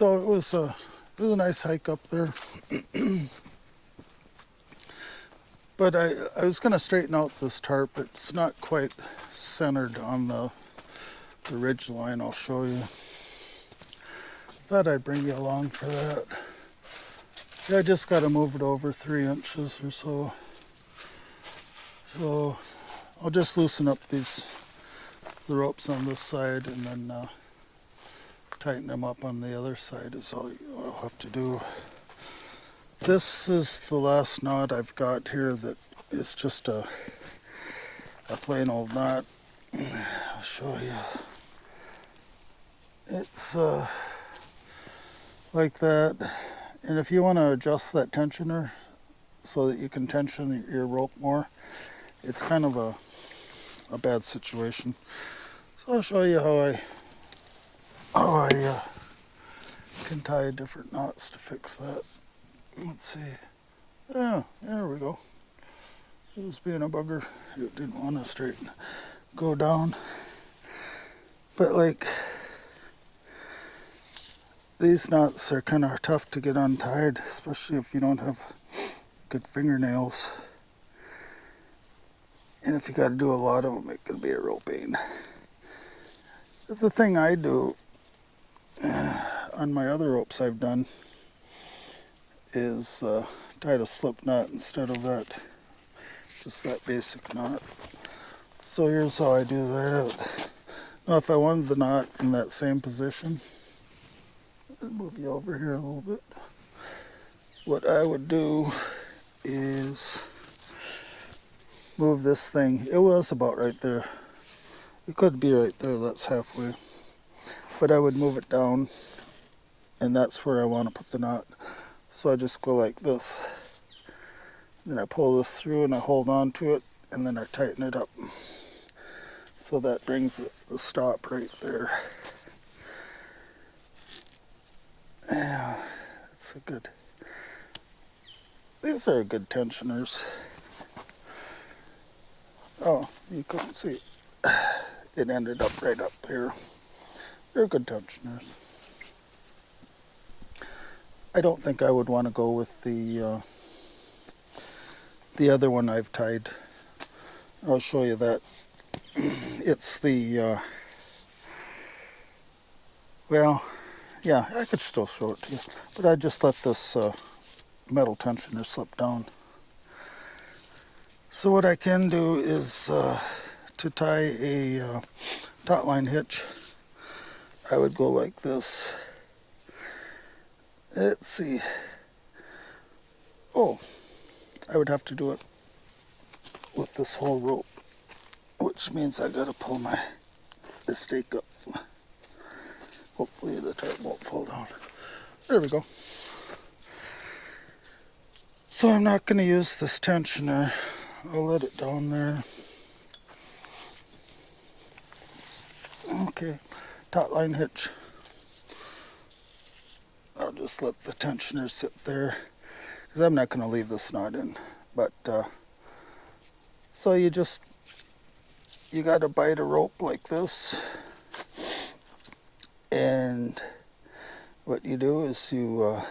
So it was a nice hike up there. But I was going to straighten out this tarp. It's not quite centered on the ridge line. I'll show you. Thought I'd bring you along for that. Yeah, I just got to move it over 3 inches or so. So I'll just loosen up the ropes on this side and then tighten them up on the other side is all I'll have to do. This is the last knot I've got here that is just a plain old knot. I'll show you. It's like that. And if you want to adjust that tensioner so that you can tension your rope more, it's kind of a bad situation. So I'll show you how I can tie different knots to fix that. Let's see. Yeah, there we go. It was being a bugger. It didn't want to go down. But like, these knots are kind of tough to get untied, especially if you don't have good fingernails. And if you got to do a lot of them, it can be a real pain. The thing I do on my other ropes I've done is tied a slip knot instead of that, just that basic knot. So here's how I do that. Now if I wanted the knot in that same position, I'll move you over here a little bit. What I would do is move this thing. It was about right there. It could be right there, that's halfway. But I would move it down, and that's where I want to put the knot. So I just go like this. Then I pull this through and I hold on to it, and then I tighten it up. So that brings the stop right there. Yeah, that's a good. These are good tensioners. Oh, you couldn't see it. It ended up right up here. They're good tensioners. I don't think I would want to go with the other one I've tied. I'll show you that. It's the, well, yeah, I could still show it to you. But I just let this metal tensioner slip down. So what I can do is to tie a taut line hitch, I would go like this. Let's see. Oh, I would have to do it with this whole rope, which means I gotta pull the stake up. Hopefully the tarp won't fall down. There we go. So I'm not gonna use this tensioner. I'll let it down there. Okay, taut line hitch. I'll just let the tensioner sit there because I'm not going to leave this knot in. But so you got to bite a rope like this, and what you do is you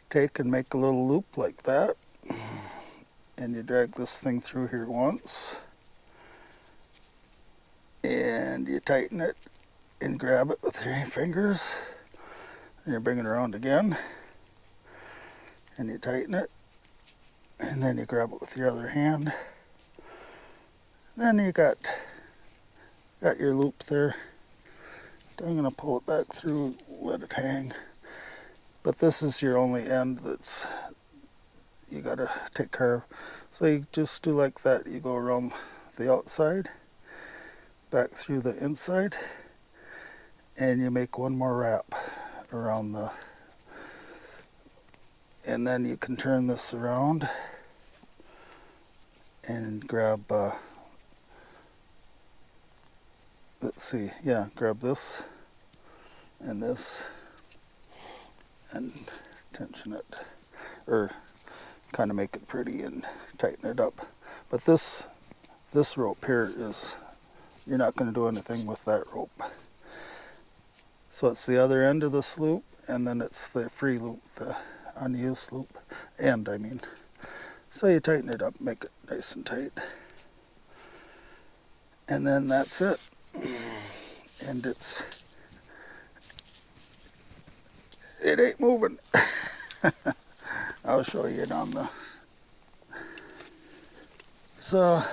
take and make a little loop like that, and you drag this thing through here once, and you tighten it and grab it with your fingers. Then you bring it around again, and you tighten it, and then you grab it with your other hand. Then you got your loop there. I'm going to pull it back through, let it hang. But this is your only end that's you got to take care of. So you just do like that. You go around the outside, back through the inside, and you make one more wrap around and then you can turn this around and grab let's see, yeah, grab this and tension it, or kind of make it pretty and tighten it up. But this rope here is, you're not going to do anything with that rope. So it's the other end of this loop, and then it's the free loop, the unused loop end, I mean. So you tighten it up, make it nice and tight. And then that's it. And it ain't moving. I'll show you it on the... So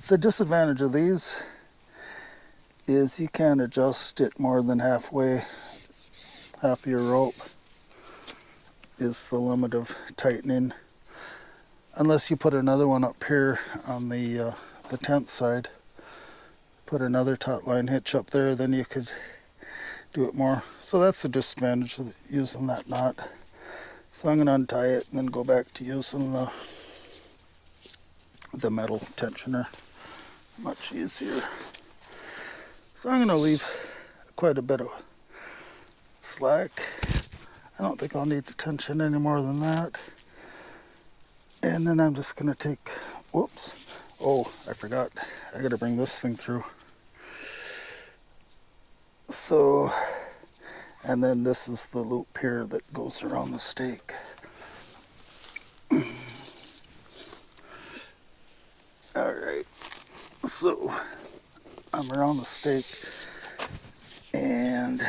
the disadvantage of these is you can't adjust it more than halfway. Half your rope is the limit of tightening. Unless you put another one up here on the tent side. Put another taut line hitch up there, then you could do it more. So that's the disadvantage of using that knot. So I'm going to untie it and then go back to using the metal tensioner. Much easier. So I'm going to leave quite a bit of slack. I don't think I'll need the tension any more than that. And then I'm just going to take, whoops, oh, I forgot. I got to bring this thing through. So, and then this is the loop here that goes around the stake. Alright, so I'm around the stake, and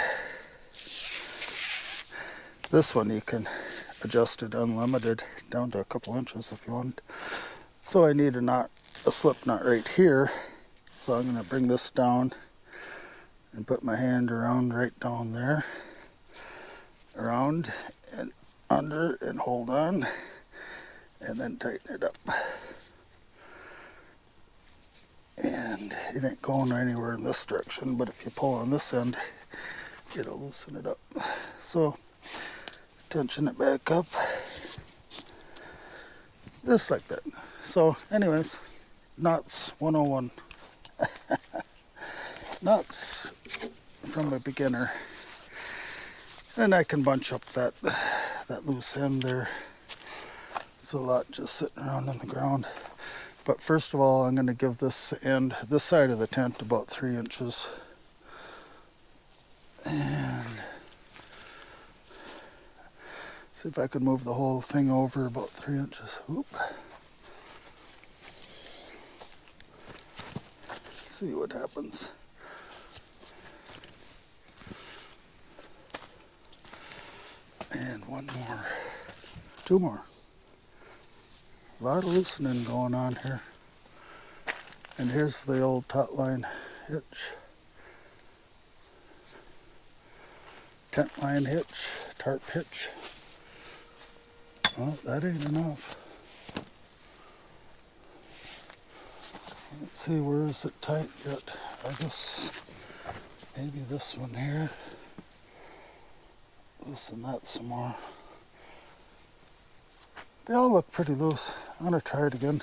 this one you can adjust it unlimited down to a couple inches if you want. So I need a slip knot right here, so I'm going to bring this down and put my hand around right down there, around and under, and hold on, and then tighten it up. And it ain't going anywhere in this direction, but if you pull on this end, it'll loosen it up. So tension it back up, just like that. So anyways, knots 101. Knots from a beginner. Then I can bunch up that loose end there. It's a lot just sitting around on the ground. But first of all, I'm going to give this end, this side of the tent, about 3 inches. And see if I can move the whole thing over about 3 inches. Oop. See what happens. And one more. 2 more. A lot of loosening going on here. And here's the old taut line hitch. Tent line hitch, tarp hitch. Well, that ain't enough. Let's see, where is it tight yet? I guess maybe this one here. Loosen that some more. They all look pretty loose. I'm going to try it again.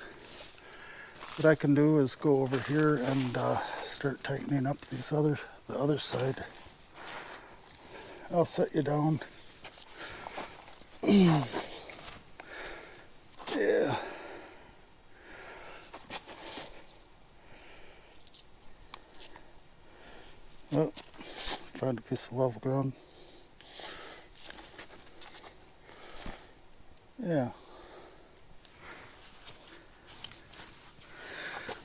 What I can do is go over here and start tightening up the other side. I'll set you down. Yeah. Oh, found a piece of level ground. Yeah.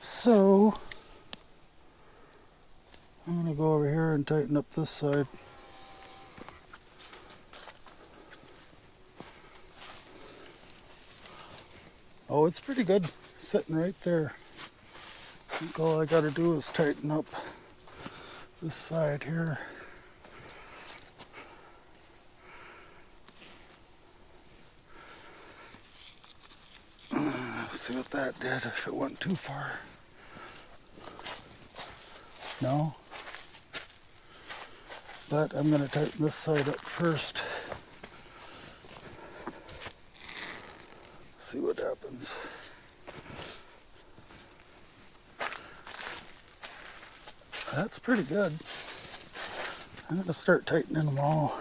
So, I'm going to go over here and tighten up this side. Oh, it's pretty good sitting right there. I think all I got to do is tighten up this side here. See what that did, if it went too far. No. But I'm going to tighten this side up first. See what happens. That's pretty good. I'm going to start tightening them all.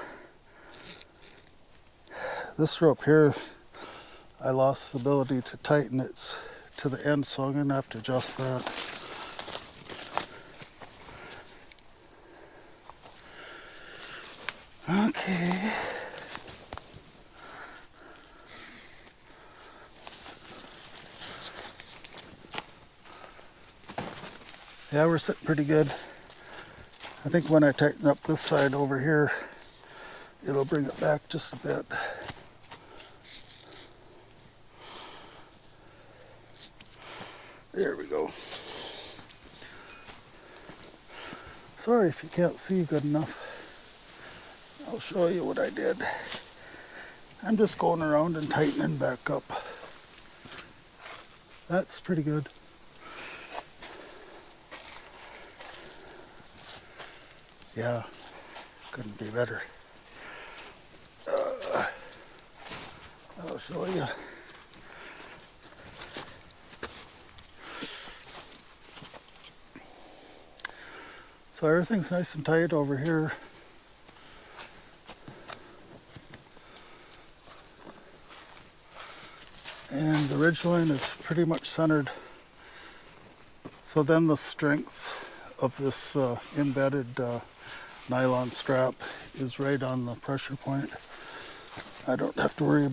This rope here, I lost the ability to tighten it to the end, so I'm going to have to adjust that. Okay. Yeah, we're sitting pretty good. I think when I tighten up this side over here, it'll bring it back just a bit. There we go. Sorry if you can't see good enough. I'll show you what I did. I'm just going around and tightening back up. That's pretty good. Yeah, couldn't be better. I'll show you. So everything's nice and tight over here. And the ridgeline is pretty much centered. So then the strength of this embedded nylon strap is right on the pressure point. I don't have to worry